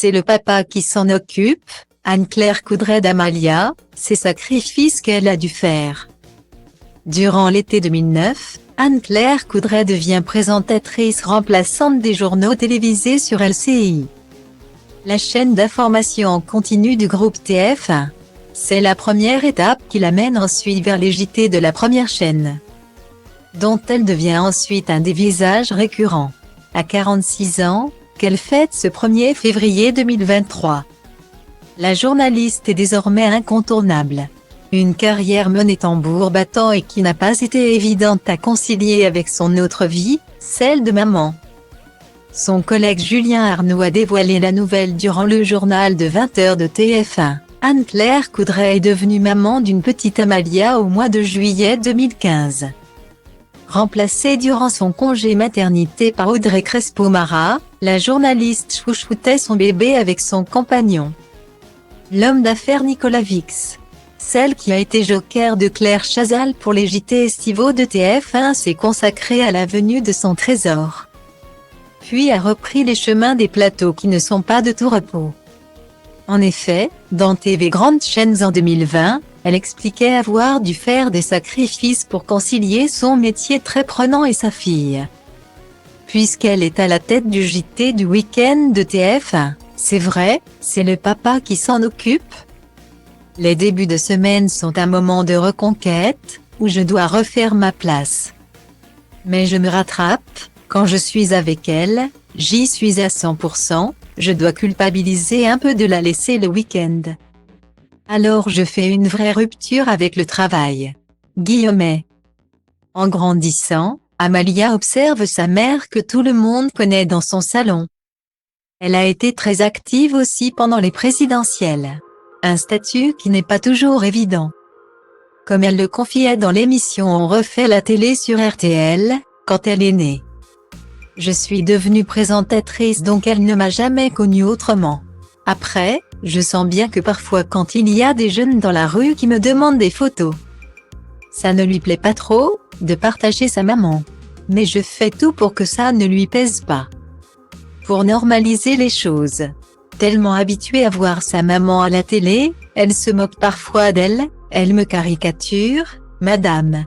c'est le papa qui s'en occupe. Anne-Claire Coudray d'Amalia, ces sacrifices qu'elle a dû faire. Durant l'été 2009, Anne-Claire Coudray devient présentatrice remplaçante des journaux télévisés sur LCI, la chaîne d'information en continu du groupe TF1. C'est la première étape qui l'amène ensuite vers les JT de la première chaîne, dont elle devient ensuite un des visages récurrents. À 46 ans, qu'elle fête ce 1er février 2023. La journaliste est désormais incontournable. Une carrière menée tambour battant et qui n'a pas été évidente à concilier avec son autre vie, celle de maman. Son collègue Julien Arnaud a dévoilé la nouvelle durant le journal de 20h de TF1. Anne-Claire Coudray est devenue maman d'une petite Amalia au mois de juillet 2015. Remplacée durant son congé maternité par Audrey Crespo-Mara, la journaliste chouchoutait son bébé avec son compagnon, l'homme d'affaires Nicolas Vix. Celle qui a été joker de Claire Chazal pour les JT estivaux de TF1 s'est consacrée à la venue de son trésor, puis a repris les chemins des plateaux qui ne sont pas de tout repos. En effet, dans TV Grandes Chaînes en 2020, elle expliquait avoir dû faire des sacrifices pour concilier son métier très prenant et sa fille. Puisqu'elle est à la tête du JT du week-end de TF1, c'est vrai, c'est le papa qui s'en occupe. Les débuts de semaine sont un moment de reconquête, où je dois refaire ma place. Mais je me rattrape, quand je suis avec elle, j'y suis à 100%, je dois culpabiliser un peu de la laisser le week-end. Alors je fais une vraie rupture avec le travail. Guillemets. En grandissant, Amalia observe sa mère que tout le monde connaît dans son salon. Elle a été très active aussi pendant les présidentielles. Un statut qui n'est pas toujours évident. Comme elle le confiait dans l'émission On refait la télé sur RTL, quand elle est née. Je suis devenue présentatrice donc elle ne m'a jamais connue autrement. Après, je sens bien que parfois quand il y a des jeunes dans la rue qui me demandent des photos, ça ne lui plaît pas trop, de partager sa maman. Mais je fais tout pour que ça ne lui pèse pas. Pour normaliser les choses. Tellement habituée à voir sa maman à la télé, elle se moque parfois d'elle, elle me caricature, Madame.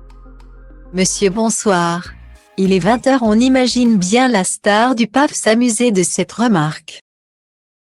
Monsieur bonsoir. Il est 20h, on imagine bien la star du PAF s'amuser de cette remarque.